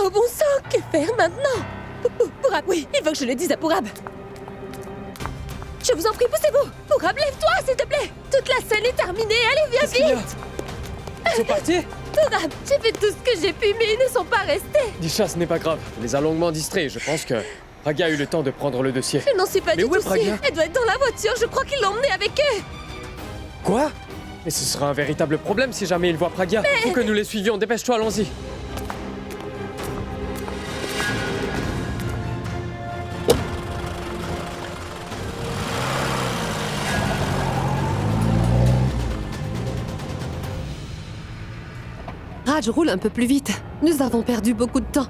Oh bon sang, que faire maintenant? Pourab, oui, il faut que je le dise à Pourab. Je vous en prie, poussez-vous. Pourab, lève-toi, s'il te plaît. Toute la scène est terminée, allez, viens vite. Ils sont partis? Pourab, j'ai fait tout ce que j'ai pu, mais ils ne sont pas restés. Disha, ce n'est pas grave. Elle les a longuement distraits. Je pense que Pragya a eu le temps de prendre le dossier. Je n'en suis pas Mais du où est tout sûre. Pragya? Elle doit être dans la voiture, je crois qu'ils l'ont emmenée avec eux. Quoi? Mais ce sera un véritable problème si jamais ils voient Pragya. Faut que nous les suivions. Dépêche-toi, allons-y. Raj, roule un peu plus vite. Nous avons perdu beaucoup de temps.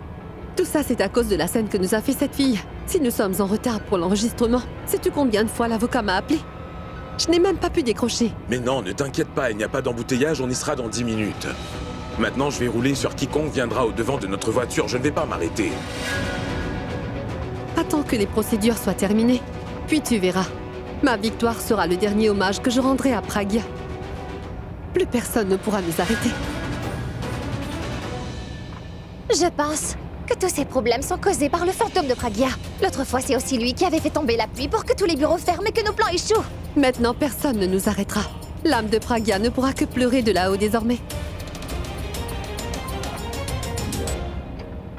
Tout ça, c'est à cause de la scène que nous a fait cette fille. Si nous sommes en retard pour l'enregistrement, sais-tu combien de fois l'avocat m'a appelé? Je n'ai même pas pu décrocher. Mais non, ne t'inquiète pas, il n'y a pas d'embouteillage, on y sera dans 10 minutes. Maintenant, je vais rouler sur quiconque viendra au devant de notre voiture, je ne vais pas m'arrêter. Attends que les procédures soient terminées. Puis tu verras. Ma victoire sera le dernier hommage que je rendrai à Pragya. Plus personne ne pourra nous arrêter. Je pense que tous ces problèmes sont causés par le fantôme de Pragya. L'autre fois, c'est aussi lui qui avait fait tomber la pluie pour que tous les bureaux ferment et que nos plans échouent. Maintenant, personne ne nous arrêtera. L'âme de Pragya ne pourra que pleurer de là-haut désormais.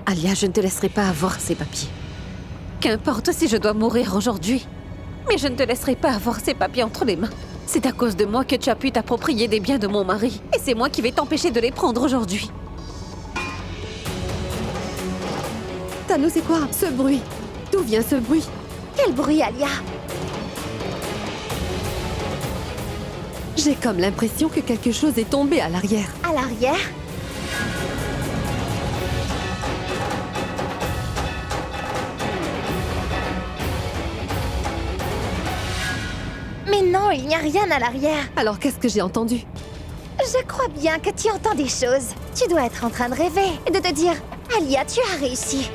Alia, je ne te laisserai pas avoir ces papiers. Qu'importe si je dois mourir aujourd'hui. Mais je ne te laisserai pas avoir ces papiers entre les mains. C'est à cause de moi que tu as pu t'approprier des biens de mon mari. Et c'est moi qui vais t'empêcher de les prendre aujourd'hui. Tano, c'est quoi ce bruit? D'où vient ce bruit? Quel bruit, Alia! J'ai comme l'impression que quelque chose est tombé à l'arrière. À l'arrière? Mais non, il n'y a rien à l'arrière. Alors qu'est-ce que j'ai entendu? Je crois bien que tu entends des choses. Tu dois être en train de rêver et de te dire « Alia, tu as réussi !»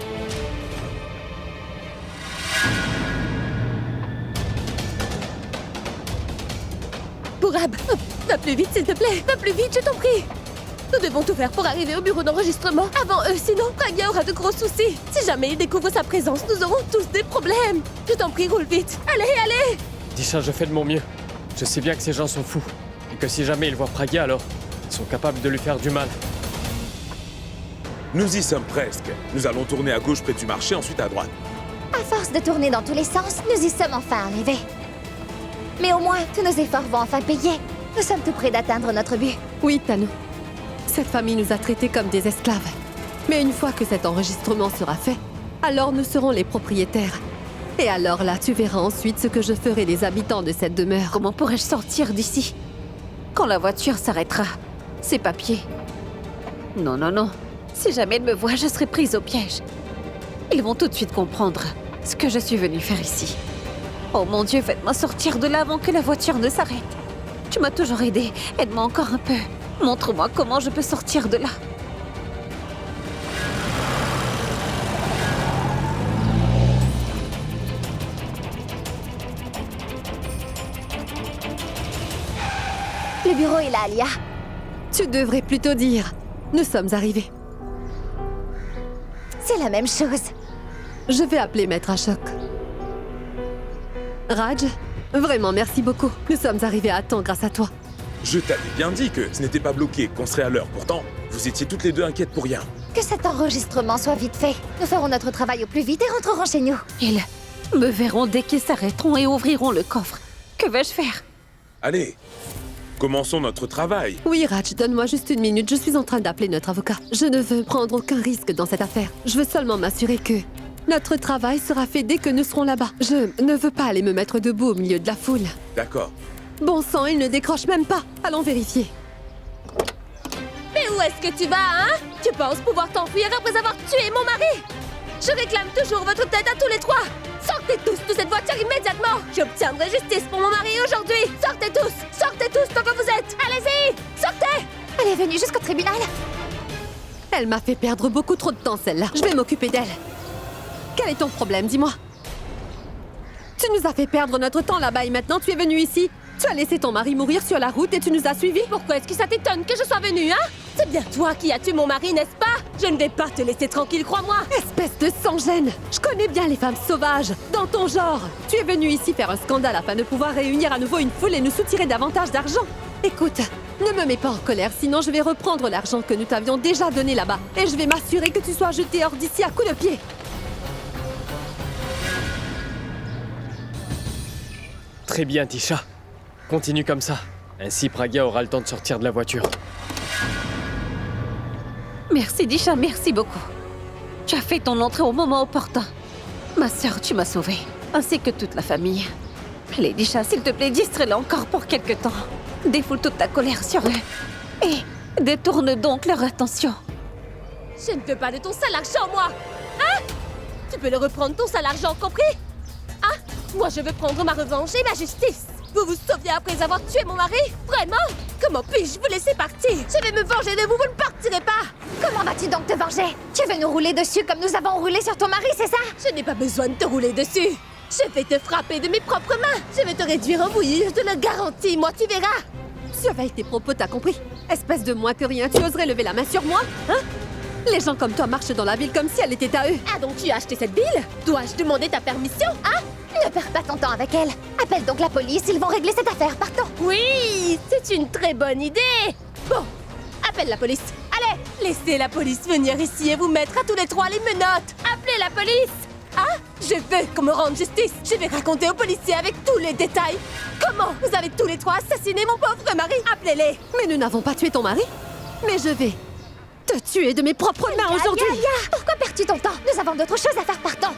Pourab, va plus vite, s'il te plaît. Va plus vite, je t'en prie. Nous devons tout faire pour arriver au bureau d'enregistrement avant eux, sinon Pragya aura de gros soucis. Si jamais ils découvrent sa présence, nous aurons tous des problèmes. Je t'en prie, roule vite. Allez, allez! Disha, je fais de mon mieux. Je sais bien que ces gens sont fous. Et que si jamais ils voient Pragya, alors ils sont capables de lui faire du mal. Nous y sommes presque. Nous allons tourner à gauche près du marché, ensuite à droite. À force de tourner dans tous les sens, nous y sommes enfin arrivés. Mais au moins, tous nos efforts vont enfin payer. Nous sommes tout près d'atteindre notre but. Oui, Tano. Cette famille nous a traités comme des esclaves. Mais une fois que cet enregistrement sera fait, alors nous serons les propriétaires. Et alors là, tu verras ensuite ce que je ferai des habitants de cette demeure. Comment pourrais-je sortir d'ici? Quand la voiture s'arrêtera. Ces papiers. Non, non, non. Si jamais ils me voient, je serai prise au piège. Ils vont tout de suite comprendre ce que je suis venue faire ici. Oh mon Dieu, faites-moi sortir de là avant que la voiture ne s'arrête. Tu m'as toujours aidé. Aide-moi encore un peu. Montre-moi comment je peux sortir de là. Le bureau est là, Alia. Tu devrais plutôt dire « Nous sommes arrivés ». C'est la même chose. Je vais appeler Maître Ashok. Raj, vraiment merci beaucoup. Nous sommes arrivés à temps grâce à toi. Je t'avais bien dit que ce n'était pas bloqué, qu'on serait à l'heure. Pourtant, vous étiez toutes les deux inquiètes pour rien. Que cet enregistrement soit vite fait. Nous ferons notre travail au plus vite et rentrerons chez nous. Ils me verront dès qu'ils s'arrêteront et ouvriront le coffre. Que vais-je faire? Allez, commençons notre travail. Oui, Raj, donne-moi juste une minute. Je suis en train d'appeler notre avocat. Je ne veux prendre aucun risque dans cette affaire. Je veux seulement m'assurer que notre travail sera fait dès que nous serons là-bas. Je ne veux pas aller me mettre debout au milieu de la foule. D'accord. Bon sang, il ne décroche même pas. Allons vérifier. Mais où est-ce que tu vas, hein? Tu penses pouvoir t'enfuir après avoir tué mon mari? Je réclame toujours votre tête à tous les trois. Sortez tous de cette voiture immédiatement. J'obtiendrai justice pour mon mari aujourd'hui. Sortez tous tant que vous êtes. Allez-y, sortez. Elle est venue jusqu'au tribunal. Elle m'a fait perdre beaucoup trop de temps, celle-là. Je vais m'occuper d'elle. Quel est ton problème, dis-moi? Tu nous as fait perdre notre temps là-bas et maintenant tu es venu ici? Tu as laissé ton mari mourir sur la route et tu nous as suivis? Pourquoi est-ce que ça t'étonne que je sois venue, hein? C'est bien toi qui as tué mon mari, n'est-ce pas? Je ne vais pas te laisser tranquille, crois-moi! Espèce de sans-gêne! Je connais bien les femmes sauvages, dans ton genre! Tu es venu ici faire un scandale afin de pouvoir réunir à nouveau une foule et nous soutirer davantage d'argent! Écoute, ne me mets pas en colère, sinon je vais reprendre l'argent que nous t'avions déjà donné là-bas et je vais m'assurer que tu sois jeté hors d'ici à coups de pied! Très bien, Tisha. Continue comme ça. Ainsi, Pragya aura le temps de sortir de la voiture. Merci, Disha, merci beaucoup. Tu as fait ton entrée au moment opportun. Ma sœur, tu m'as sauvée, ainsi que toute la famille. Allez, Disha, s'il te plaît, distrais-la encore pour quelque temps. Défoule toute ta colère sur eux. Et détourne donc leur attention. Je ne veux pas de ton sale argent, moi! Hein? Tu peux le reprendre, ton sale argent, compris? Hein? Moi, je veux prendre ma revanche et ma justice! Vous vous sauviez après avoir tué mon mari? Vraiment? Comment puis-je vous laisser partir? Je vais me venger de vous, vous ne partirez pas! Comment vas-tu donc te venger? Tu veux nous rouler dessus comme nous avons roulé sur ton mari, c'est ça? Je n'ai pas besoin de te rouler dessus! Je vais te frapper de mes propres mains! Je vais te réduire en bouillie, je te le garantis, moi, tu verras! Surveille tes propos, t'as compris? Espèce de moins que rien, tu oserais lever la main sur moi? Hein? Les gens comme toi marchent dans la ville comme si elle était à eux. Ah, donc tu as acheté cette bille? Dois-je demander ta permission, hein? Ne perds pas ton temps avec elle. Appelle donc la police, ils vont régler cette affaire, partons. Oui, c'est une très bonne idée! Bon, appelle la police. Allez, laissez la police venir ici et vous mettre à tous les trois les menottes. Appelez la police! Ah, je veux qu'on me rende justice. Je vais raconter aux policiers avec tous les détails. Comment vous avez tous les trois assassiné mon pauvre mari? Appelez-les! Mais nous n'avons pas tué ton mari. Mais je vais te tuer de mes propres mains aujourd'hui. Pourquoi perds-tu ton temps? Nous avons d'autres choses à faire, partons.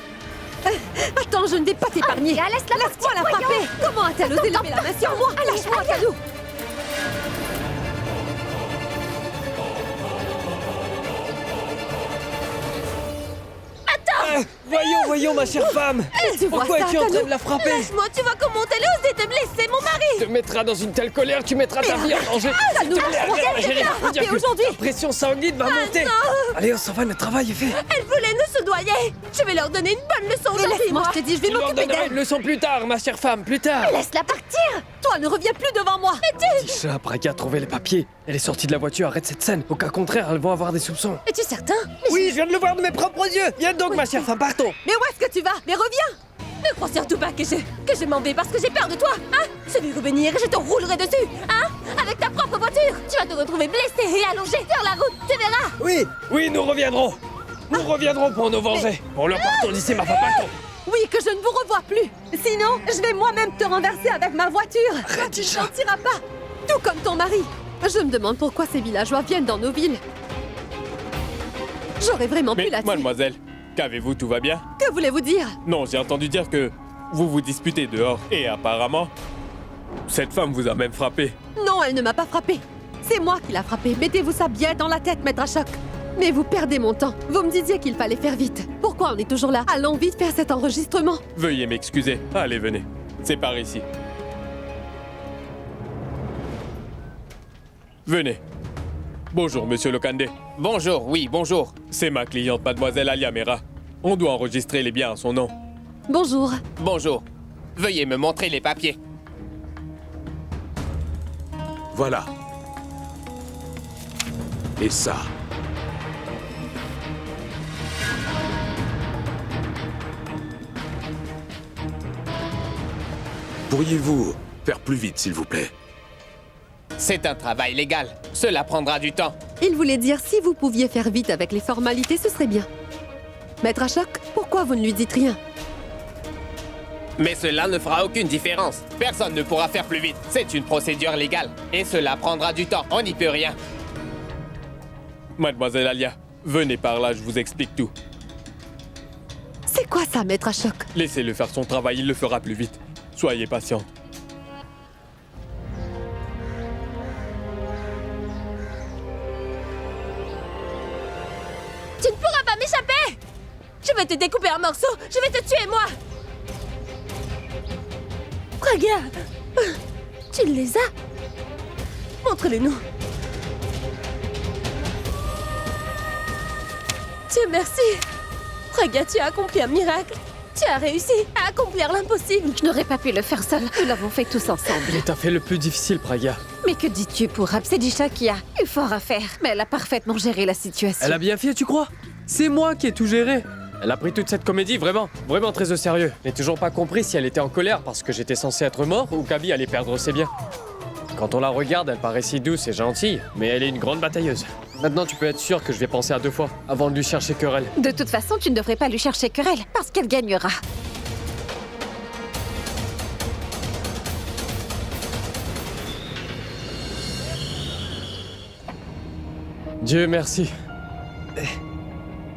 Attends, je ne vais pas t'épargner. Alia, laisse-la Laisse-moi la partir, frapper. Comment a-t-elle osé lever la main sur moi? Lâche-moi, Kalou. Voyons, ma chère femme! Tu vois Pourquoi ça, es-tu en train Kalou? de la frapper? Laisse-moi, tu vois comment t'as osé te blesser, mon mari! Te mettras dans une telle colère, tu mettras ta vie en danger! Kalou, Ma chérie, faut dire que aujourd'hui. ta pression sanguine va monter! Allez, on s'en va, le travail est fait! Elle voulait nous soudoyer! Je vais leur donner une bonne leçon Mais aujourd'hui, laisse-moi, moi! je te dis, je vais Tu leur m'occuper donneras d'elle. une leçon plus tard, ma chère femme, plus tard! Laisse-la partir. Toi, ne reviens plus devant moi. Tisha, Pragya a trouvé les papiers. Elle est sortie de la voiture, arrête cette scène. Au cas contraire, elles vont avoir des soupçons. Es-tu certain? Oui, je viens de le voir de mes propres yeux! Viens donc, ma chère femme, partons! Mais où est-ce que tu vas? Mais reviens. Ne crois surtout pas que je m'en vais parce que j'ai peur de toi, hein? Je vais revenir et je te roulerai dessus, hein? Avec ta propre voiture! Tu vas te retrouver blessé et allongé sur la route, tu verras! Oui, nous reviendrons! Nous reviendrons pour nous venger! Bon, alors partons d'ici, ma femme, partons! Oui, que je ne vous revoie plus. Sinon, je vais moi-même te renverser avec ma voiture. Tu ne Tisha. sentiras pas. Tout comme ton mari. Je me demande pourquoi ces villageois viennent dans nos villes. J'aurais vraiment pu la tuer. mademoiselle, qu'avez-vous, tout va bien? Que voulez-vous dire? Non, j'ai entendu dire que vous vous disputez dehors. Et apparemment, cette femme vous a même frappé. Non, elle ne m'a pas frappée. C'est moi qui l'a frappée. Mettez-vous ça bien dans la tête, maître Ashok. Mais vous perdez mon temps. Vous me disiez qu'il fallait faire vite. Pourquoi on est toujours là? Allons vite faire cet enregistrement. Veuillez m'excuser. Allez, venez. C'est par ici. Venez. Bonjour, monsieur Lokande. Bonjour, oui, bonjour. C'est ma cliente, mademoiselle Alia Mera. On doit enregistrer les biens à son nom. Bonjour. Bonjour. Veuillez me montrer les papiers. Voilà. Et ça. Pourriez-vous faire plus vite, s'il vous plaît? C'est un travail légal. Cela prendra du temps. Il voulait dire si vous pouviez faire vite avec les formalités, ce serait bien. Maître Ashok, pourquoi vous ne lui dites rien? Mais cela ne fera aucune différence. Personne ne pourra faire plus vite. C'est une procédure légale. Et cela prendra du temps. On n'y peut rien. Mademoiselle Alia, venez par là, je vous explique tout. C'est quoi ça, maître Ashok? Laissez-le faire son travail, il le fera plus vite. Soyez patiente. Tu ne pourras pas m'échapper! Je vais te découper en morceaux! Je vais te tuer, moi! Regarde! Tu les as? Montre-les-nous! Dieu merci! Regarde, tu as accompli un miracle! Tu as réussi à accomplir l'impossible. Je n'aurais pas pu le faire seule. Nous l'avons fait tous ensemble. Et t'as fait le plus difficile, Pragya. Mais que dis-tu pour Absedisha qui a eu fort à faire? Mais elle a parfaitement géré la situation. Elle a bien fait, tu crois? C'est moi qui ai tout géré. Elle a pris toute cette comédie vraiment très au sérieux. J'ai toujours pas compris si elle était en colère parce que j'étais censé être mort ou qu'Abby allait perdre ses biens. Quand on la regarde, elle paraît si douce et gentille, mais elle est une grande batailleuse. Maintenant, tu peux être sûr que je vais penser à 2 fois avant de lui chercher querelle. De toute façon, tu ne devrais pas lui chercher querelle, parce qu'elle gagnera. Dieu merci.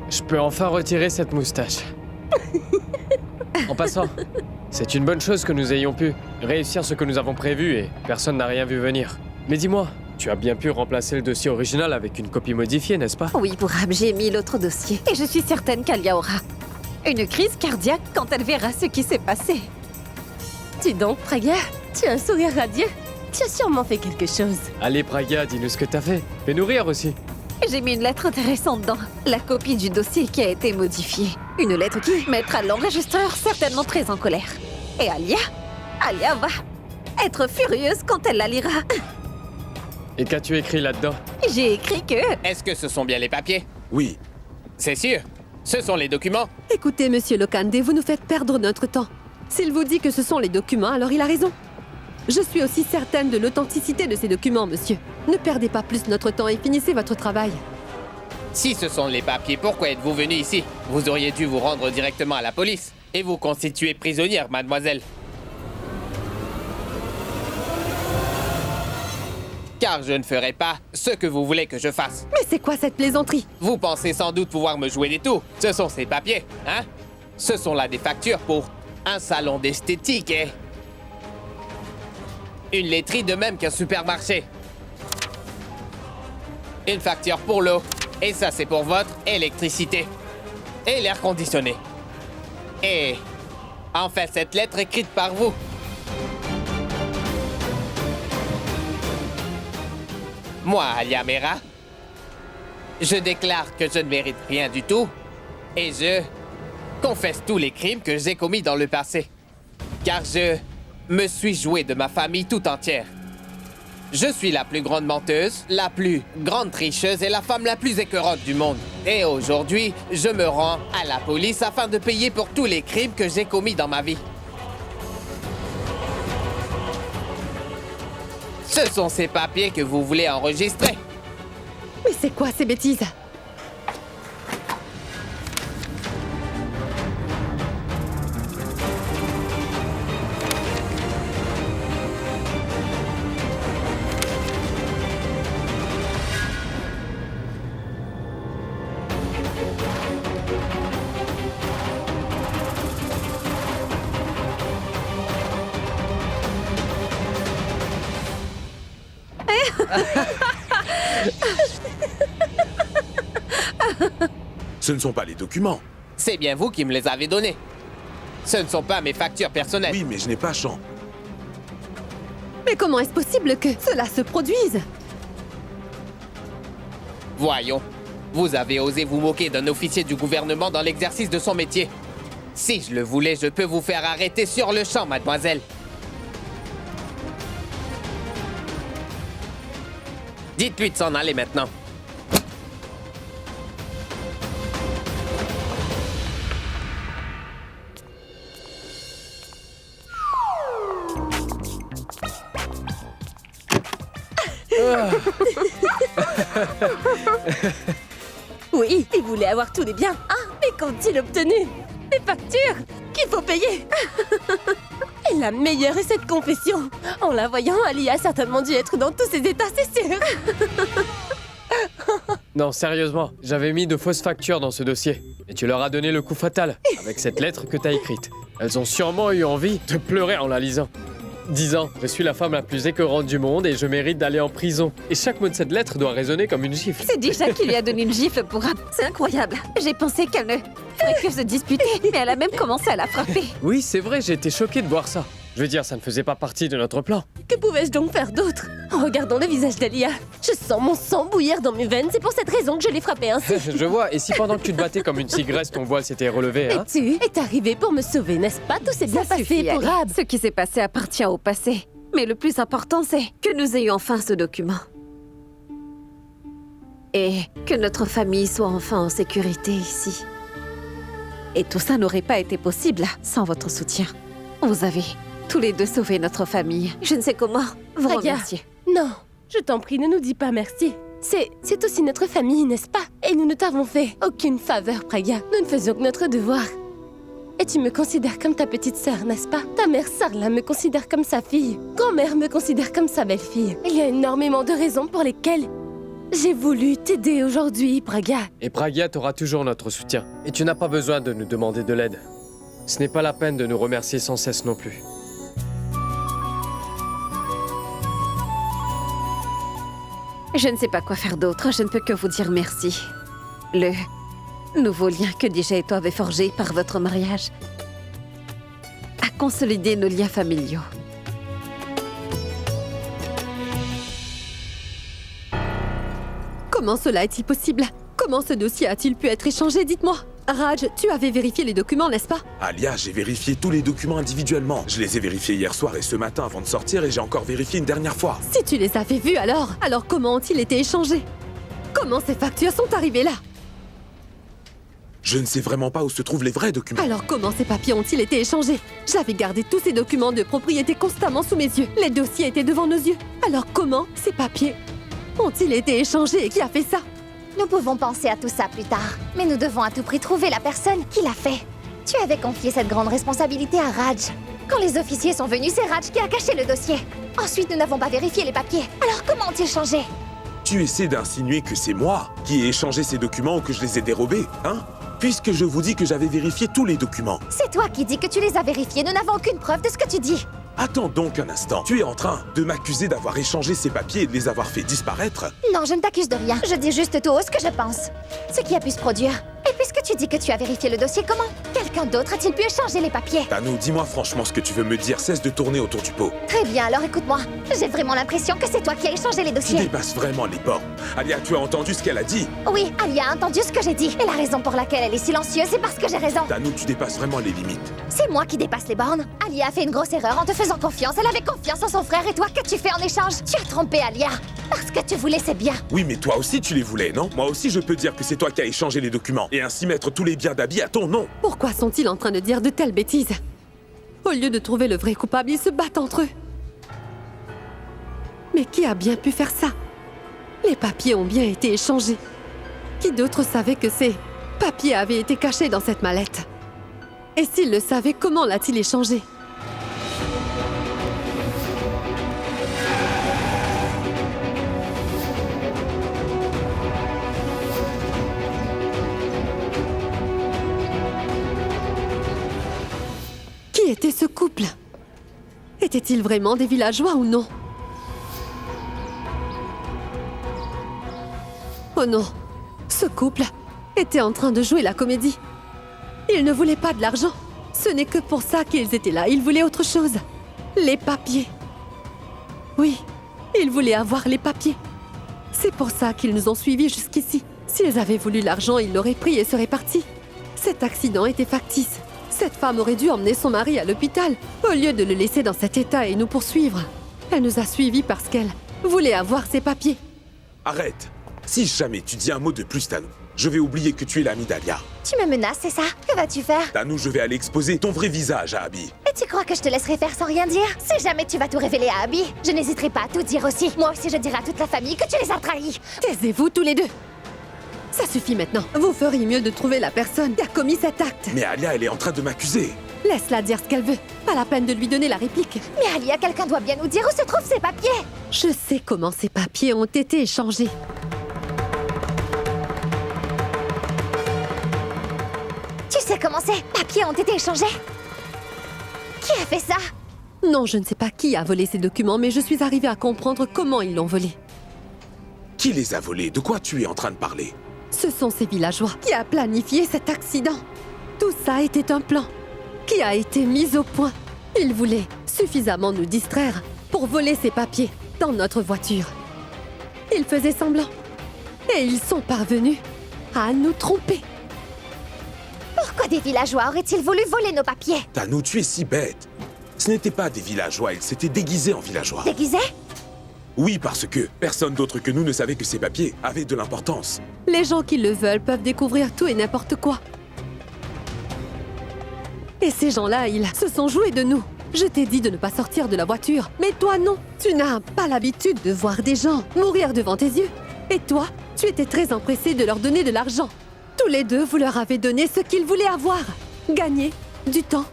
Je peux enfin retirer cette moustache. En passant, c'est une bonne chose que nous ayons pu réussir ce que nous avons prévu et personne n'a rien vu venir. Mais dis-moi, tu as bien pu remplacer le dossier original avec une copie modifiée, n'est-ce pas? Oui, Bourab, j'ai mis l'autre dossier. Et je suis certaine qu'Alia aura une crise cardiaque quand elle verra ce qui s'est passé. Dis donc, Pragya, tu as un sourire radieux. Tu as sûrement fait quelque chose. Allez, Pragya, dis-nous ce que t'as fait. Fais-nous rire aussi. J'ai mis une lettre intéressante dedans. La copie du dossier qui a été modifiée. Une lettre qui mettra l'enregistreur certainement très en colère. Et Alia va être furieuse quand elle la lira. Et qu'as-tu écrit là-dedans? J'ai écrit que... Est-ce que ce sont bien les papiers? Oui, C'est sûr. Ce sont les documents. Écoutez, monsieur Lokande, vous nous faites perdre notre temps. S'il vous dit que ce sont les documents, alors il a raison. Je suis aussi certaine de l'authenticité de ces documents, monsieur. Ne perdez pas plus notre temps et finissez votre travail. Si ce sont les papiers, pourquoi êtes-vous venu ici? Vous auriez dû vous rendre directement à la police et vous constituer prisonnière, mademoiselle. Car je ne ferai pas ce que vous voulez que je fasse. Mais c'est quoi cette plaisanterie? Vous pensez sans doute pouvoir me jouer des tours. Ce sont ces papiers, hein? Ce sont là des factures pour un salon d'esthétique et... une laiterie de même qu'un supermarché. Une facture pour l'eau. Et ça, c'est pour votre électricité. Et l'air conditionné. Et... en fait, cette lettre écrite par vous. Moi, Alia Mera, je déclare que je ne mérite rien du tout. Et je confesse tous les crimes que j'ai commis dans le passé. Car je me suis joué de ma famille tout entière. Je suis la plus grande menteuse, la plus grande tricheuse et la femme la plus écœurante du monde. Et aujourd'hui, je me rends à la police afin de payer pour tous les crimes que j'ai commis dans ma vie. Ce sont ces papiers que vous voulez enregistrer. Mais c'est quoi ces bêtises? ce ne sont pas les documents. C'est bien vous qui me les avez donnés. Ce ne sont pas mes factures personnelles. Oui, mais je n'ai pas champ. Mais comment est-ce possible que cela se produise? Voyons, vous avez osé vous moquer d'un officier du gouvernement dans l'exercice de son métier. Si je le voulais, je peux vous faire arrêter sur le champ, mademoiselle. Dites-lui de s'en aller maintenant. Oui, il voulait avoir tous les biens. Ah, mais qu'ont-ils obtenu? Des factures qu'il faut payer. Et la meilleure est cette confession. En la voyant, Ali a certainement dû être dans tous ses états, c'est sûr. Non, sérieusement, j'avais mis de fausses factures dans ce dossier. Et tu leur as donné le coup fatal, avec cette lettre que t'as écrite. Elles ont sûrement eu envie de pleurer en la lisant. Disant, je suis la femme la plus écœurante du monde et je mérite d'aller en prison. Et chaque mot de cette lettre doit résonner comme une gifle. C'est Disha qui lui a donné une gifle pour Rap. C'est incroyable. J'ai pensé qu'elle ne ferait que se disputer, mais elle a même commencé à la frapper. Oui, c'est vrai, j'ai été choqué de voir ça. Je veux dire, ça ne faisait pas partie de notre plan. Que pouvais-je donc faire d'autre? En regardant le visage d'Alia, je sens mon sang bouillir dans mes veines. C'est pour cette raison que je l'ai frappé ainsi. Je vois, et si pendant que tu te battais comme une tigresse, ton voile s'était relevé, hein? Et tu es arrivé pour me sauver, n'est-ce pas? Tout s'est bien Ça passé suffit, pour Ali. Rab. Ce qui s'est passé appartient au passé. Mais le plus important, c'est que nous ayons enfin ce document. Et que notre famille soit enfin en sécurité ici. Et tout ça n'aurait pas été possible sans votre soutien. Vous avez tous les deux sauvé notre famille. Je ne sais comment vous Pragia. remercier. Non, je t'en prie, ne nous dis pas merci. C'est aussi notre famille, n'est-ce pas? Et nous ne t'avons fait aucune faveur, Pragia. Nous ne faisions que notre devoir. Et tu me considères comme ta petite sœur, n'est-ce pas? Ta mère Sarla me considère comme sa fille. Grand-mère me considère comme sa belle-fille. Il y a énormément de raisons pour lesquelles j'ai voulu t'aider aujourd'hui, Pragia. Et Pragia t'aura toujours notre soutien. Et tu n'as pas besoin de nous demander de l'aide. Ce n'est pas la peine de nous remercier sans cesse non plus. Je ne sais pas quoi faire d'autre, je ne peux que vous dire merci. Le nouveau lien que Dija et toi avez forgé par votre mariage a consolidé nos liens familiaux. Comment cela est-il possible? Comment ce dossier a-t-il pu être échangé? Dites-moi. Raj, tu avais vérifié les documents, n'est-ce pas? Alia, j'ai vérifié tous les documents individuellement. Je les ai vérifiés hier soir et ce matin avant de sortir et j'ai encore vérifié une dernière fois. Si tu les avais vus alors comment ont-ils été échangés? Comment ces factures sont arrivées là? Je ne sais vraiment pas où se trouvent les vrais documents. Alors comment ces papiers ont-ils été échangés? J'avais gardé tous ces documents de propriété constamment sous mes yeux. Les dossiers étaient devant nos yeux. Alors comment ces papiers ont-ils été échangés et qui a fait ça? Nous pouvons penser à tout ça plus tard, mais nous devons à tout prix trouver la personne qui l'a fait. Tu avais confié cette grande responsabilité à Raj. Quand les officiers sont venus, c'est Raj qui a caché le dossier. Ensuite, nous n'avons pas vérifié les papiers. Alors comment ont-ils changé? Tu essaies d'insinuer que c'est moi qui ai échangé ces documents ou que je les ai dérobés, hein? Puisque je vous dis que j'avais vérifié tous les documents. C'est toi qui dis que tu les as vérifiés, nous n'avons aucune preuve de ce que tu dis. Attends donc un instant. Tu es en train de m'accuser d'avoir échangé ces papiers et de les avoir fait disparaître? Non, je ne t'accuse de rien. Je dis juste tout haut ce que je pense. Ce qui a pu se produire. Et puisque tu dis que tu as vérifié le dossier, comment quelqu'un d'autre a-t-il pu échanger les papiers? Tano, dis-moi franchement ce que tu veux me dire. Cesse de tourner autour du pot. Très bien, alors écoute-moi. J'ai vraiment l'impression que c'est toi qui as échangé les Tu dossiers. dépasses vraiment les bornes. Alia, tu as entendu ce qu'elle a dit? Oui, Alia a entendu ce que j'ai dit. Et la raison pour laquelle elle est silencieuse, c'est parce que j'ai raison. Tano, tu dépasses vraiment les limites. C'est moi qui dépasse les bornes. Alia a fait une grosse erreur en te faisant confiance. Elle avait confiance en son frère et toi, qu'as-tu fait en échange? Tu as trompé Alia. Parce que tu voulais ses biens. Oui, mais toi aussi tu les voulais, non? Moi aussi je peux dire que c'est toi qui as échangé les documents et ainsi mettre tous les biens d'Abby à ton nom. Pourquoi sont-ils en train de dire de telles bêtises? Au lieu de trouver le vrai coupable, ils se battent entre eux. Mais qui a bien pu faire ça? Les papiers ont bien été échangés. Qui d'autre savait que ces papiers avaient été cachés dans cette mallette? Et s'il le savait, comment l'a-t-il échangé? Qui était ce couple? Étaient-ils vraiment des villageois ou non? Oh non, ce couple était en train de jouer la comédie. Ils ne voulaient pas de l'argent. Ce n'est que pour ça qu'ils étaient là. Ils voulaient autre chose. Les papiers. Oui, ils voulaient avoir les papiers. C'est pour ça qu'ils nous ont suivis jusqu'ici. S'ils avaient voulu l'argent, ils l'auraient pris et seraient partis. Cet accident était factice. Cette femme aurait dû emmener son mari à l'hôpital, au lieu de le laisser dans cet état et nous poursuivre. Elle nous a suivis parce qu'elle voulait avoir ses papiers. Arrête. Si jamais tu dis un mot de plus, Tano, je vais oublier que tu es l'ami d'Alia. Tu me menaces, c'est ça? Que vas-tu faire? Tano, je vais aller exposer ton vrai visage à Abby. Et tu crois que je te laisserai faire sans rien dire? Si jamais tu vas tout révéler à Abby, je n'hésiterai pas à tout dire aussi. Moi aussi, je dirai à toute la famille que tu les as trahis. Taisez-vous tous les deux. Ça suffit maintenant. Vous feriez mieux de trouver la personne qui a commis cet acte. Mais Alia, elle est en train de m'accuser. Laisse-la dire ce qu'elle veut. Pas la peine de lui donner la réplique. Mais Alia, quelqu'un doit bien nous dire où se trouvent ces papiers. Je sais comment ces papiers ont été échangés. Tu sais comment ces papiers ont été échangés? Qui a fait ça? Non, je ne sais pas qui a volé ces documents, mais je suis arrivée à comprendre comment ils l'ont volé. Qui les a volés? De quoi tu es en train de parler? Ce sont ces villageois qui a planifié cet accident. Tout ça était un plan qui a été mis au point. Ils voulaient suffisamment nous distraire pour voler ces papiers dans notre voiture. Ils faisaient semblant. Et ils sont parvenus à nous tromper. Pourquoi des villageois auraient-ils voulu voler nos papiers? Tanou, tu es si bête. Ce n'étaient pas des villageois, ils s'étaient déguisés en villageois. Déguisés? Oui, parce que personne d'autre que nous ne savait que ces papiers avaient de l'importance. Les gens qui le veulent peuvent découvrir tout et n'importe quoi. Et ces gens-là, ils se sont joués de nous. Je t'ai dit de ne pas sortir de la voiture, mais toi non. Tu n'as pas l'habitude de voir des gens mourir devant tes yeux. Et toi, tu étais très empressé de leur donner de l'argent. Tous les deux, vous leur avez donné ce qu'ils voulaient avoir. Gagner du temps.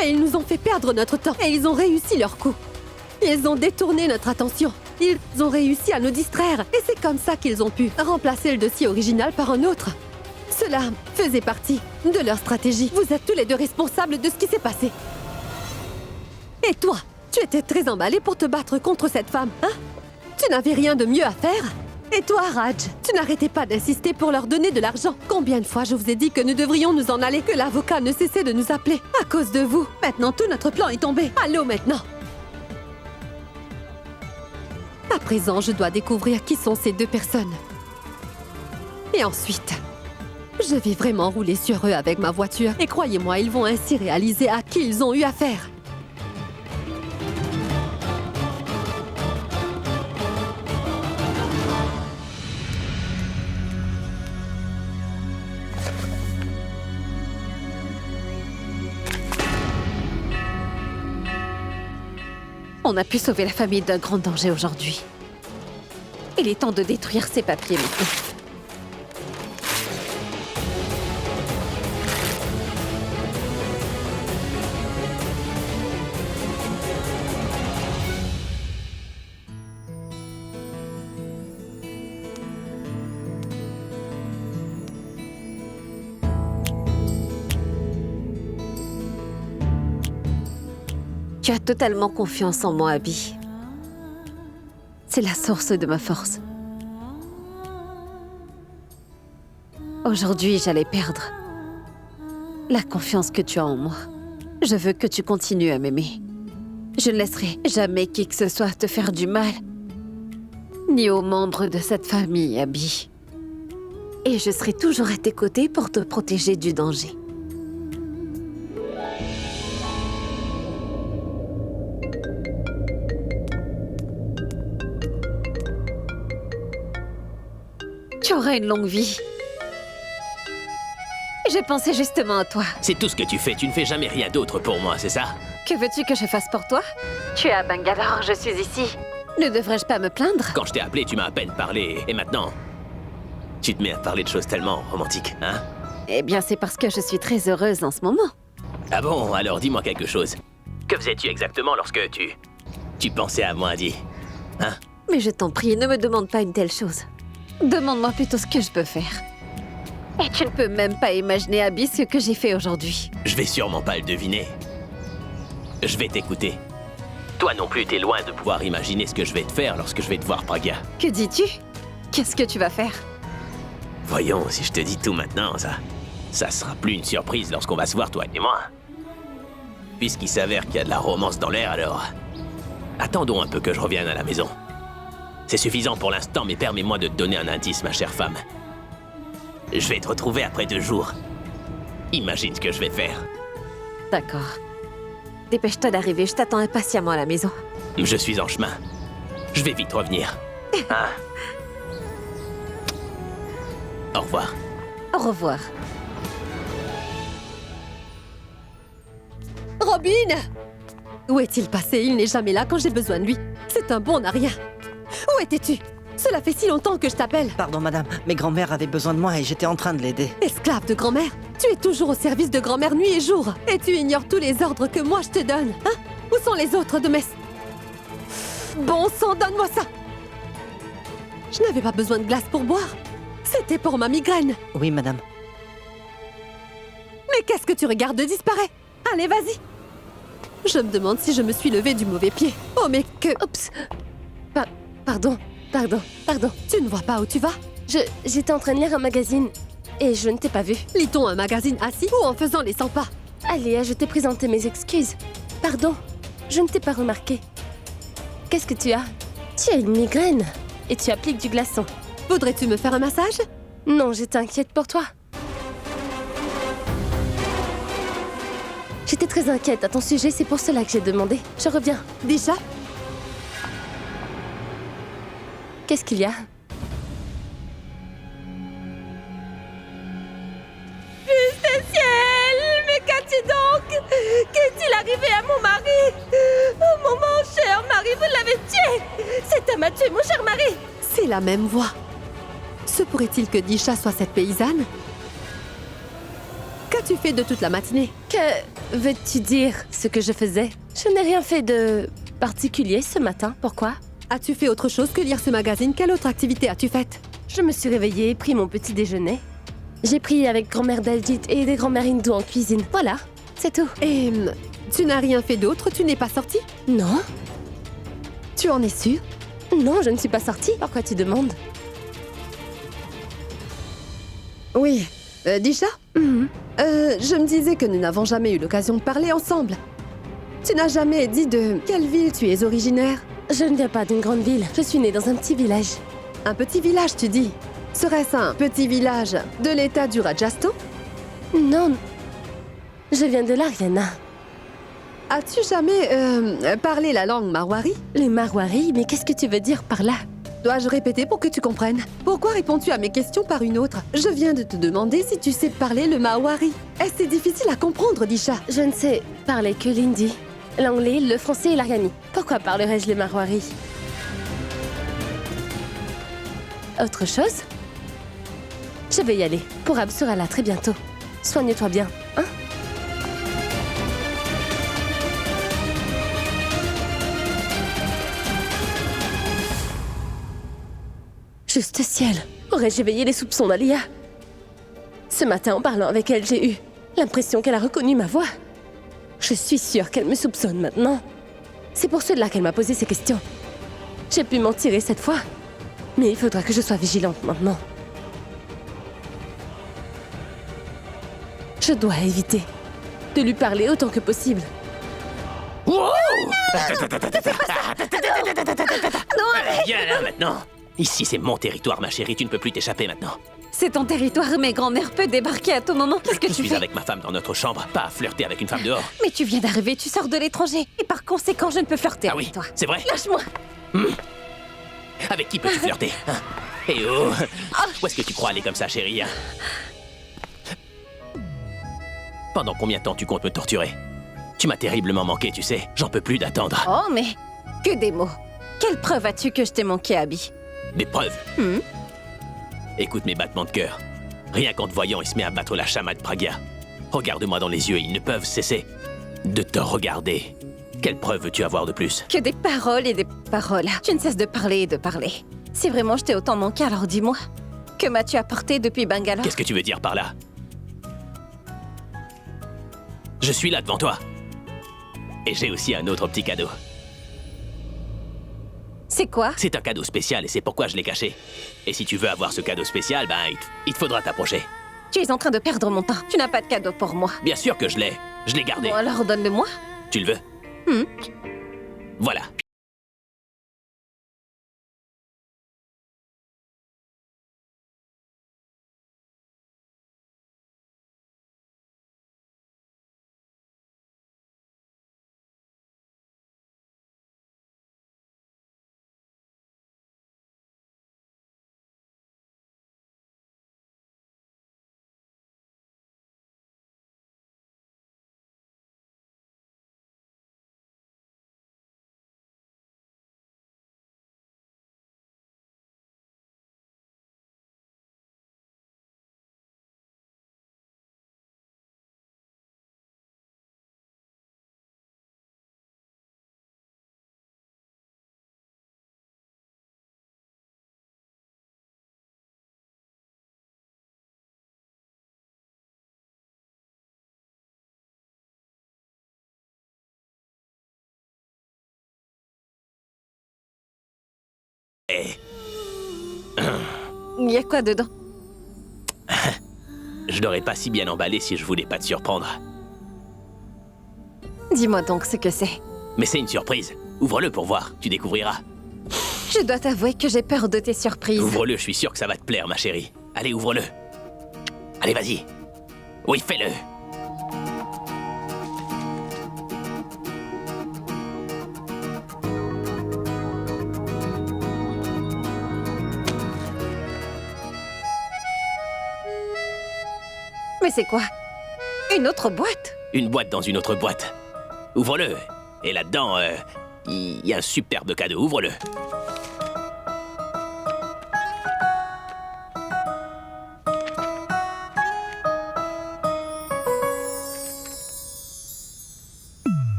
Et ils nous ont fait perdre notre temps. Et ils ont réussi leur coup. Ils ont détourné notre attention. Ils ont réussi à nous distraire. Et c'est comme ça qu'ils ont pu remplacer le dossier original par un autre. Cela faisait partie de leur stratégie. Vous êtes tous les deux responsables de ce qui s'est passé. Et toi, tu étais très emballé pour te battre contre cette femme, hein? Tu n'avais rien de mieux à faire? Et toi, Raj, tu n'arrêtais pas d'insister pour leur donner de l'argent. Combien de fois je vous ai dit que nous devrions nous en aller, que l'avocat ne cessait de nous appeler à cause de vous. Maintenant, tout notre plan est tombé. Allô maintenant. À présent, je dois découvrir qui sont ces deux personnes. Et ensuite, je vais vraiment rouler sur eux avec ma voiture. Et croyez-moi, ils vont ainsi réaliser à qui ils ont eu affaire. On a pu sauver la famille d'un grand danger aujourd'hui. Il est temps de détruire ces papiers maintenant. Tu as totalement confiance en moi, Abby. C'est la source de ma force. Aujourd'hui, j'allais perdre la confiance que tu as en moi. Je veux que tu continues à m'aimer. Je ne laisserai jamais qui que ce soit te faire du mal, ni aux membres de cette famille, Abby. Et je serai toujours à tes côtés pour te protéger du danger. Tu auras une longue vie. J'ai pensé justement à toi. C'est tout ce que tu fais, tu ne fais jamais rien d'autre pour moi, c'est ça? Que veux-tu que je fasse pour toi? Tu es à Bangalore, je suis ici. Ne devrais-je pas me plaindre? Quand je t'ai appelé, tu m'as à peine parlé, et maintenant, tu te mets à parler de choses tellement romantiques, hein? Eh bien, c'est parce que je suis très heureuse en ce moment. Ah bon, alors dis-moi quelque chose. Que faisais-tu exactement lorsque tu pensais à moi, Adi? Hein? Mais je t'en prie, ne me demande pas une telle chose. Demande-moi plutôt ce que je peux faire. Et tu ne peux même pas imaginer, Abby, ce que j'ai fait aujourd'hui. Je vais sûrement pas le deviner. Je vais t'écouter. Toi non plus, t'es loin de pouvoir imaginer ce que je vais te faire lorsque je vais te voir, Pragya. Que dis-tu? Qu'est-ce que tu vas faire? Voyons, si je te dis tout maintenant, ça sera plus une surprise lorsqu'on va se voir, toi et moi. Puisqu'il s'avère qu'il y a de la romance dans l'air, alors... attendons un peu que je revienne à la maison. C'est suffisant pour l'instant, mais permets-moi de te donner un indice, ma chère femme. Je vais te retrouver après 2 jours. Imagine ce que je vais faire. D'accord. Dépêche-toi d'arriver, je t'attends impatiemment à la maison. Je suis en chemin. Je vais vite revenir. Hein? Au revoir. Au revoir. Robin! Où est-il passé? Il n'est jamais là quand j'ai besoin de lui. C'est un bon à rien. Où étais-tu? Cela fait si longtemps que je t'appelle. Pardon, madame, mais grand-mère avait besoin de moi et j'étais en train de l'aider. Esclave de grand-mère, tu es toujours au service de grand-mère nuit et jour. Et tu ignores tous les ordres que moi je te donne. Hein? Où sont les autres de mes... Bon sang, donne-moi ça! Je n'avais pas besoin de glace pour boire. C'était pour ma migraine. Oui, madame. Mais qu'est-ce que tu regardes? Disparaît. Allez, vas-y. Je me demande si je me suis levée du mauvais pied. Oh, mais que... Oups. Pardon. Tu ne vois pas où tu vas? J'étais en train de lire un magazine et je ne t'ai pas vu. Lit-on un magazine assis ou en faisant les 100 pas? Allez, je t'ai présenté mes excuses. Pardon, je ne t'ai pas remarqué. Qu'est-ce que tu as? Tu as une migraine et tu appliques du glaçon. Voudrais-tu me faire un massage? Non, je t'inquiète pour toi. J'étais très inquiète à ton sujet, c'est pour cela que j'ai demandé. Je reviens. Disha? Qu'est-ce qu'il y a? Fils du ciel! Mais qu'as-tu donc? Qu'est-il arrivé à mon mari? Oh, mon cher mari, vous l'avez tué! Cet homme a tué mon cher mari! C'est la même voix. Se pourrait-il que Disha soit cette paysanne? Qu'as-tu fait de toute la matinée? Que veux-tu dire ce que je faisais? Je n'ai rien fait de particulier ce matin. Pourquoi? As-tu fait autre chose que lire ce magazine? Quelle autre activité as-tu faite? Je me suis réveillée et pris mon petit déjeuner. J'ai pris avec grand-mère Daljit et des grand-mères hindoues en cuisine. Voilà, c'est tout. Et tu n'as rien fait d'autre? Tu n'es pas sortie? Non? Tu en es sûre? Non, je ne suis pas sortie. Pourquoi tu demandes? Oui. Disha? Je me disais que nous n'avons jamais eu l'occasion de parler ensemble. Tu n'as jamais dit de quelle ville tu es originaire? Je ne viens pas d'une grande ville. Je suis née dans un petit village. Un petit village, tu dis? Serait-ce un petit village de l'état du Rajasthan? Non. Je viens de l'Haryana. As-tu jamais parlé la langue marwari? Les marwari? Mais qu'est-ce que tu veux dire par là? Dois-je répéter pour que tu comprennes? Pourquoi réponds-tu à mes questions par une autre? Je viens de te demander si tu sais parler le marwari. Est-ce que c'est difficile à comprendre, Disha? Je ne sais parler que l'hindi, l'anglais, le français et l'aryani. Pourquoi parlerais-je le marwari? Autre chose? Je vais y aller. Pourab sera là très bientôt. Soigne-toi bien, hein? Juste ciel, aurais-je éveillé les soupçons d'Alia? Ce matin, en parlant avec elle, j'ai eu l'impression qu'elle a reconnu ma voix. Je suis sûre qu'elle me soupçonne maintenant. C'est pour cela qu'elle m'a posé ces questions. J'ai pu m'en tirer cette fois, mais il faudra que je sois vigilante maintenant. Je dois éviter de lui parler autant que possible. Viens là maintenant. Ici, c'est mon territoire, ma chérie. Tu ne peux plus t'échapper maintenant. C'est ton territoire, mais grand-mère peut débarquer à tout moment. Qu'est-ce que Je tu suis fais? avec ma femme dans notre chambre, pas à flirter avec une femme dehors. Mais tu viens d'arriver, tu sors de l'étranger. Et par conséquent, je ne peux flirter Ah avec oui, toi. c'est vrai. Lâche-moi. Avec qui peux-tu flirter hein? Eh oh, où est-ce que tu crois aller comme ça, chérie hein? Pendant combien de temps tu comptes me torturer? Tu m'as terriblement manqué, tu sais. J'en peux plus d'attendre. Oh, mais que des mots. Quelle preuve as-tu que je t'ai manqué, Abby? Des preuves. Écoute mes battements de cœur. Rien qu'en te voyant, il se met à battre la chama de Pragya. Regarde-moi dans les yeux, ils ne peuvent cesser de te regarder. Quelle preuve veux-tu avoir de plus? Que des paroles et des paroles. Tu ne cesses de parler et de parler. Si vraiment je t'ai autant manqué, alors dis-moi. Que m'as-tu apporté depuis Bangalore? Qu'est-ce que tu veux dire par là? Je suis là devant toi. Et j'ai aussi un autre petit cadeau. C'est quoi? C'est un cadeau spécial et c'est pourquoi je l'ai caché. Et si tu veux avoir ce cadeau spécial, ben il te faudra t'approcher. Tu es en train de perdre mon temps. Tu n'as pas de cadeau pour moi. Bien sûr que je l'ai. Je l'ai gardé. Bon, alors donne-le-moi. Tu le veux? Voilà. Il y a quoi dedans? Je l'aurais pas si bien emballé si je voulais pas te surprendre. Dis-moi donc ce que c'est. Mais c'est une surprise. Ouvre-le pour voir, tu découvriras. Je dois t'avouer que j'ai peur de tes surprises. Ouvre-le, je suis sûr que ça va te plaire, ma chérie. Allez, ouvre-le. Allez, vas-y. Oui, fais-le. Mais c'est quoi? Une autre boîte? Une boîte dans une autre boîte. Ouvre-le. Et là-dedans, il y a un superbe cadeau. Ouvre-le.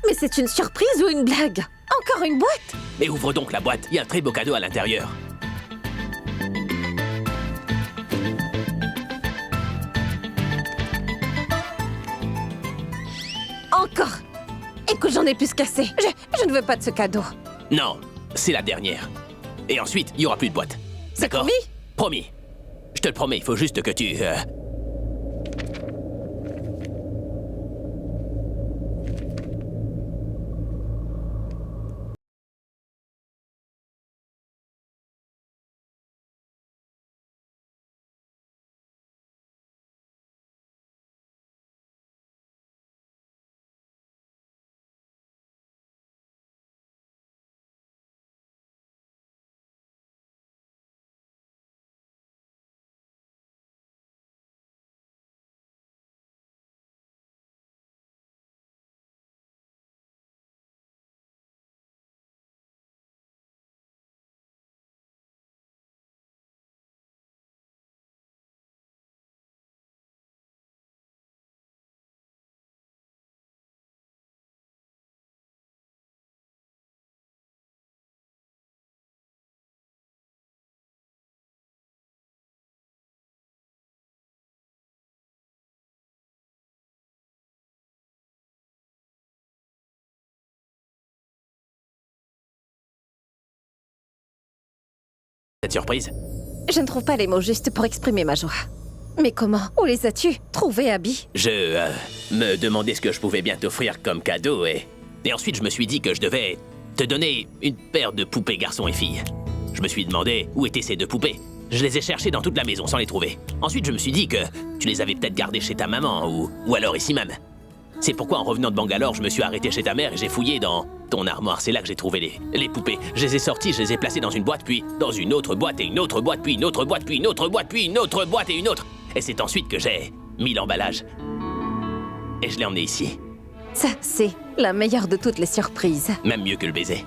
Mais c'est une surprise ou une blague? Encore une boîte? Mais ouvre donc la boîte. Il y a un très beau cadeau à l'intérieur. Encore? Écoute, j'en ai plus cassé. Je ne veux pas de ce cadeau. Non, c'est la dernière. Et ensuite, il n'y aura plus de boîte. D'accord? Promis? Promis. Je te le promets, il faut juste que tu... Cette surprise? Je ne trouve pas les mots justes pour exprimer ma joie. Mais comment? Où les as-tu trouvés, Abby? Je me demandais ce que je pouvais bien t'offrir comme cadeau et ensuite je me suis dit que je devais te donner une paire de poupées garçons et filles. Je me suis demandé où étaient ces deux poupées. Je les ai cherchées dans toute la maison sans les trouver. Ensuite je me suis dit que tu les avais peut-être gardées chez ta maman ou alors ici même. C'est pourquoi en revenant de Bangalore, je me suis arrêté chez ta mère et j'ai fouillé dans ton armoire. C'est là que j'ai trouvé les poupées. Je les ai sorties, je les ai placées dans une boîte, puis dans une autre boîte et une autre boîte, puis une autre boîte, puis une autre boîte, puis une autre boîte et une autre. Et c'est ensuite que j'ai mis l'emballage. Et je l'ai emmené ici. Ça, c'est la meilleure de toutes les surprises. Même mieux que le baiser.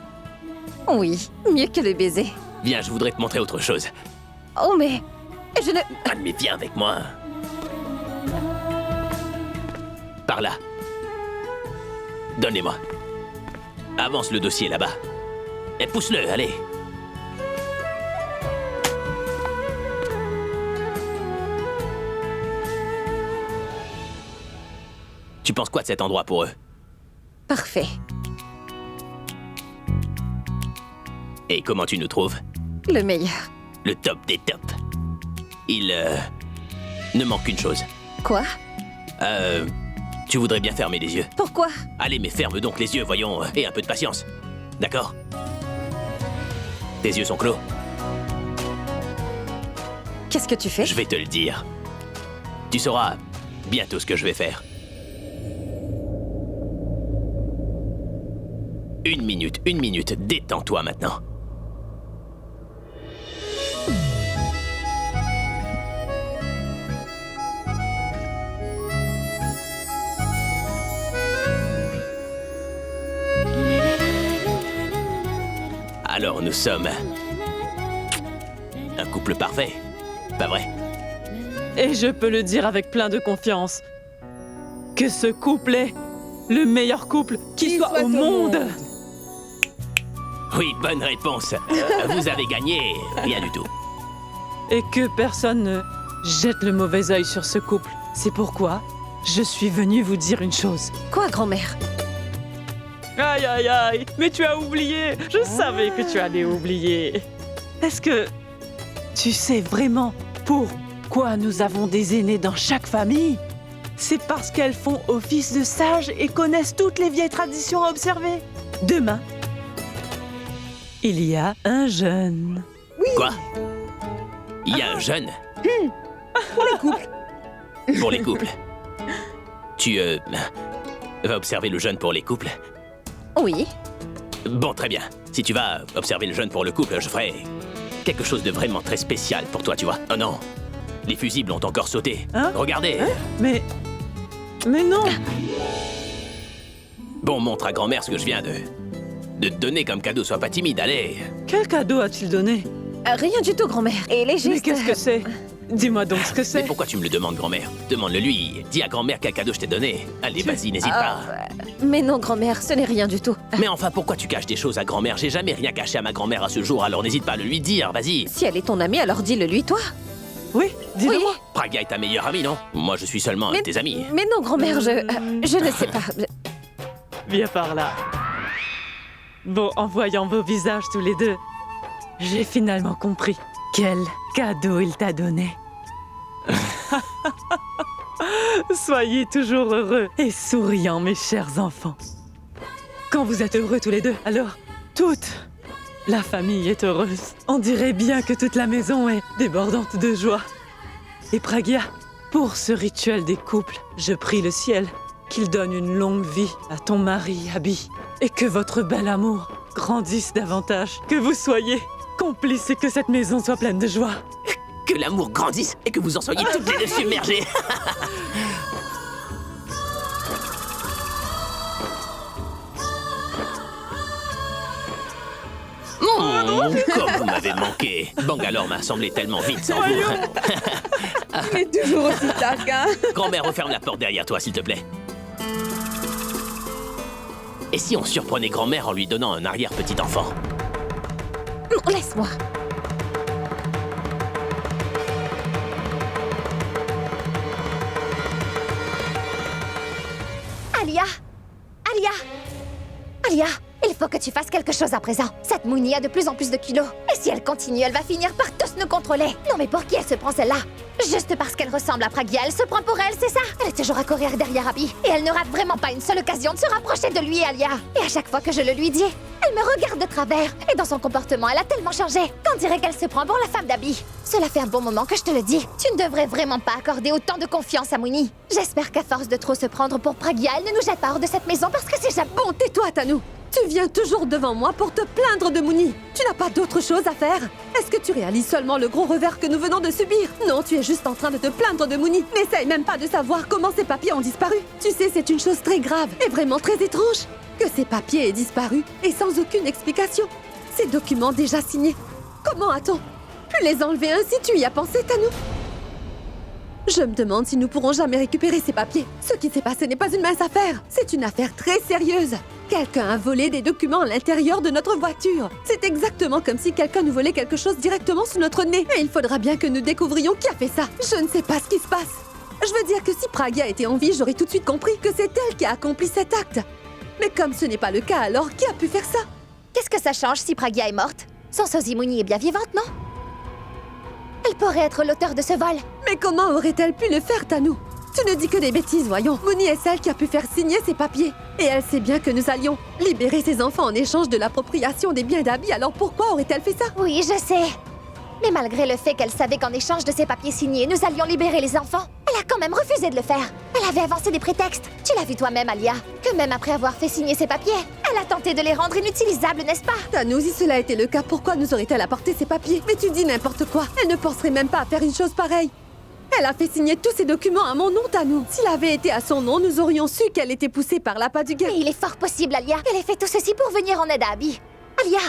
Oui, mieux que le baiser. Viens, je voudrais te montrer autre chose. Oh, mais je ne... Ah, mais viens avec moi. Par là. Donnez-moi. Avance le dossier là-bas. Et pousse-le, allez. Tu penses quoi de cet endroit pour eux? Parfait. Et comment tu nous trouves? Le meilleur. Le top des tops. Il ne manque qu'une chose. Quoi? Tu voudrais bien fermer les yeux. Pourquoi? Allez, mais ferme donc les yeux, voyons, et un peu de patience. D'accord? Tes yeux sont clos. Qu'est-ce que tu fais? Je vais te le dire. Tu sauras bientôt ce que je vais faire. Une minute, détends-toi maintenant. Alors nous sommes un couple parfait, pas vrai? Et je peux le dire avec plein de confiance, que ce couple est le meilleur couple qui soit au monde. Oui, bonne réponse. Vous avez gagné rien du tout. Et que personne ne jette le mauvais œil sur ce couple. C'est pourquoi je suis venue vous dire une chose. Quoi, grand-mère? Aïe, aïe, aïe, mais tu as oublié. Je savais que tu allais oublier. Est-ce que tu sais vraiment pourquoi nous avons des aînés dans chaque famille? C'est parce qu'elles font office de sages et connaissent toutes les vieilles traditions à observer. Demain, il y a un jeûne. Quoi? Il y a un jeûne? Pour les couples. Pour les couples. Tu, vas observer le jeûne pour les couples? Oui. Bon, très bien. Si tu vas observer le jeûne pour le couple, je ferai quelque chose de vraiment très spécial pour toi, tu vois. Oh non, les fusibles ont encore sauté. Hein? Regardez. Mais non. Bon, montre à grand-mère ce que je viens de te donner comme cadeau. Sois pas timide, allez. Quel cadeau a-t-il donné? Rien du tout, grand-mère. Et il est juste... Mais qu'est-ce que c'est? Dis-moi donc ce que Mais c'est. pourquoi tu me le demandes, grand-mère? Demande-le lui. Dis à grand-mère quel cadeau je t'ai donné. Allez, vas-y, n'hésite pas. Mais non, grand-mère, ce n'est rien du tout. Mais enfin, pourquoi tu caches des choses à grand-mère? J'ai jamais rien caché à ma grand-mère à ce jour, alors n'hésite pas à le lui dire, vas-y. Si elle est ton amie, alors dis-le lui, toi. Oui, dis-le moi. Praga est ta meilleure amie, non? Moi, je suis seulement un de tes amis. Mais non, grand-mère, je ne sais pas. Viens par là. Bon, en voyant vos visages tous les deux, j'ai finalement compris quel cadeau il t'a donné. Soyez toujours heureux et souriants, mes chers enfants. Quand vous êtes heureux tous les deux, alors toute la famille est heureuse. On dirait bien que toute la maison est débordante de joie. Et Pragia, pour ce rituel des couples, je prie le ciel qu'il donne une longue vie à ton mari, Abby, et que votre bel amour grandisse davantage, que vous soyez complices et que cette maison soit pleine de joie. Que l'amour grandisse et que vous en soyez toutes les deux submergées. Comme vous m'avez manqué. Bangalore m'a semblé tellement vite sans vous. Il est toujours aussi taquin. Grand-mère, referme la porte derrière toi, s'il te plaît. Et si on surprenait grand-mère en lui donnant un arrière-petit-enfant? Non, laisse-moi. Alia! Alia! Alia! Il faut que tu fasses quelque chose à présent. Cette Mouni a de plus en plus de kilos. Et si elle continue, elle va finir par tous nous contrôler. Non mais pour qui elle se prend celle-là? Juste parce qu'elle ressemble à Pragia, elle se prend pour elle, c'est ça? Elle est toujours à courir derrière Abby. Et elle ne rate vraiment pas une seule occasion de se rapprocher de lui, Alia. Et à chaque fois que je le lui dis, elle me regarde de travers. Et dans son comportement, elle a tellement changé qu'on dirait qu'elle se prend pour la femme d'Abby. Cela fait un bon moment que je te le dis. Tu ne devrais vraiment pas accorder autant de confiance à Mouni. J'espère qu'à force de trop se prendre pour Pragia, elle ne nous jette pas hors de cette maison parce que c'est jamais... Bon, tais-toi, Tanou. Tu viens toujours devant moi pour te plaindre de Mouni. Tu n'as pas d'autre chose à faire. Est-ce que tu réalises seulement le gros revers que nous venons de subir? Non, tu es juste en train de te plaindre de Mouni. N'essaye même pas de savoir comment ces papiers ont disparu. Tu sais, c'est une chose très grave et vraiment très étrange que ces papiers aient disparu et sans aucune explication. Ces documents déjà signés. Comment a-t-on pu les enlever ainsi? Tu y as pensé, Tanou? Je me demande si nous pourrons jamais récupérer ces papiers. Ce qui s'est passé n'est pas une mince affaire. C'est une affaire très sérieuse. Quelqu'un a volé des documents à l'intérieur de notre voiture. C'est exactement comme si quelqu'un nous volait quelque chose directement sous notre nez. Et il faudra bien que nous découvrions qui a fait ça. Je ne sais pas ce qui se passe. Je veux dire que si Pragia était en vie, j'aurais tout de suite compris que c'est elle qui a accompli cet acte. Mais comme ce n'est pas le cas, alors qui a pu faire ça? Qu'est-ce que ça change si Pragia est morte? Son sosie Mouni est bien vivante, non? Elle pourrait être l'auteur de ce vol. Mais comment aurait-elle pu le faire, Tanou? Tu ne dis que des bêtises, voyons. Mouni est celle qui a pu faire signer ces papiers. Et elle sait bien que nous allions libérer ses enfants en échange de l'appropriation des biens d'Abby. Alors pourquoi aurait-elle fait ça? Oui, je sais. Mais malgré le fait qu'elle savait qu'en échange de ces papiers signés, nous allions libérer les enfants, elle a quand même refusé de le faire. Elle avait avancé des prétextes. Tu l'as vu toi-même, Alia, que même après avoir fait signer ces papiers, elle a tenté de les rendre inutilisables, n'est-ce pas? Tanou, si cela était le cas, pourquoi nous aurait-elle apporté ces papiers? Mais tu dis n'importe quoi. Elle ne penserait même pas à faire une chose pareille. Elle a fait signer tous ces documents à mon nom, Tanou. S'il avait été à son nom, nous aurions su qu'elle était poussée par l'appât du gain. Mais il est fort possible, Alia, qu'elle ait fait tout ceci pour venir en aide à Abby. Alia,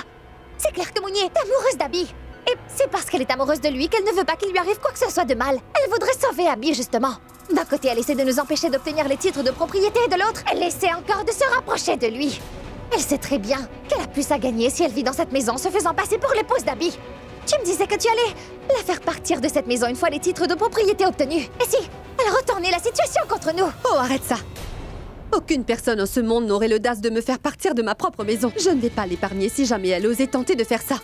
c'est clair que Mouni est amoureuse d'Abby. Et c'est parce qu'elle est amoureuse de lui qu'elle ne veut pas qu'il lui arrive quoi que ce soit de mal. Elle voudrait sauver Abby, justement. D'un côté, elle essaie de nous empêcher d'obtenir les titres de propriété, et de l'autre, elle essaie encore de se rapprocher de lui. Elle sait très bien qu'elle a plus à gagner si elle vit dans cette maison se faisant passer pour l'épouse d'Abby. Tu me disais que tu allais la faire partir de cette maison une fois les titres de propriété obtenus. Et si elle retournait la situation contre nous? Oh, arrête ça! Aucune personne en ce monde n'aurait l'audace de me faire partir de ma propre maison. Je ne vais pas l'épargner si jamais elle osait tenter de faire ça.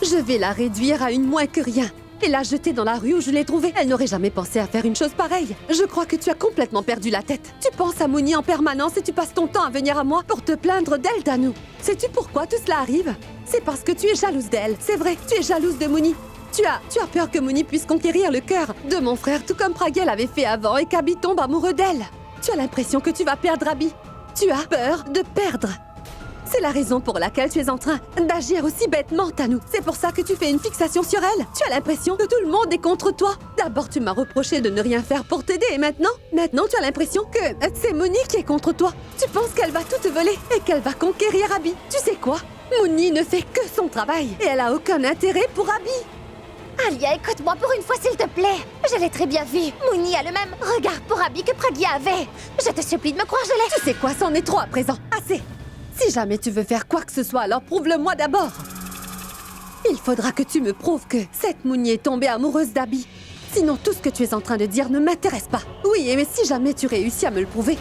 Je vais la réduire à une moins que rien. et l'a jetée dans la rue où je l'ai trouvée. Elle n'aurait jamais pensé à faire une chose pareille. Je crois que tu as complètement perdu la tête. Tu penses à Mooney en permanence et tu passes ton temps à venir à moi pour te plaindre d'elle, Tanu. Sais-tu pourquoi tout cela arrive? C'est parce que tu es jalouse d'elle. C'est vrai, tu es jalouse de Mooney. Tu as peur que Mooney puisse conquérir le cœur de mon frère, tout comme Pragya l'avait fait avant et qu'Abby tombe amoureux d'elle. Tu as l'impression que tu vas perdre Abby. Tu as peur de perdre. C'est la raison pour laquelle tu es en train d'agir aussi bêtement, Tanu. C'est pour ça que tu fais une fixation sur elle. Tu as l'impression que tout le monde est contre toi. D'abord, tu m'as reproché de ne rien faire pour t'aider et maintenant tu as l'impression que c'est Mooney qui est contre toi. Tu penses qu'elle va tout te voler et qu'elle va conquérir Abby. Tu sais quoi? Mooney ne fait que son travail et elle a aucun intérêt pour Abby. Alia, écoute-moi pour une fois, s'il te plaît. Je l'ai très bien vu. Mooney a le même regard pour Abby que Pragya avait. Je te supplie de me croire, je l'ai. Tu sais quoi, c'en est trop à présent. Assez. Si jamais tu veux faire quoi que ce soit, alors prouve-le-moi d'abord. Il faudra que tu me prouves que cette Mooney est tombée amoureuse d'Abby. Sinon, tout ce que tu es en train de dire ne m'intéresse pas. Oui, mais si jamais tu réussis à me le prouver,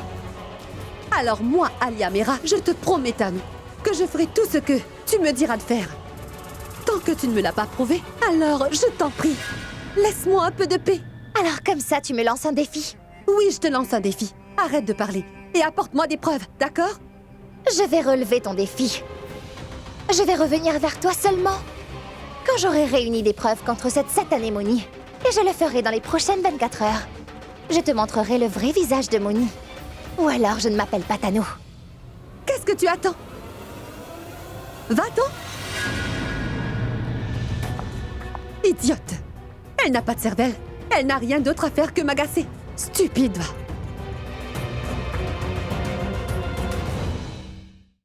alors moi, Alia Mera, je te promets, Tanu, que je ferai tout ce que tu me diras de faire. Tant que tu ne me l'as pas prouvé, alors je t'en prie, laisse-moi un peu de paix. Alors comme ça, tu me lances un défi? Oui, je te lance un défi. Arrête de parler et apporte-moi des preuves, d'accord? Je vais relever ton défi. Je vais revenir vers toi seulement quand j'aurai réuni des preuves contre cette satanée Mooney. Et je le ferai dans les prochaines 24 heures. Je te montrerai le vrai visage de Mooney. Ou alors je ne m'appelle pas Tanu. Qu'est-ce que tu attends? Va-t'en! Idiote! Elle n'a pas de cervelle. Elle n'a rien d'autre à faire que m'agacer. Stupide, va.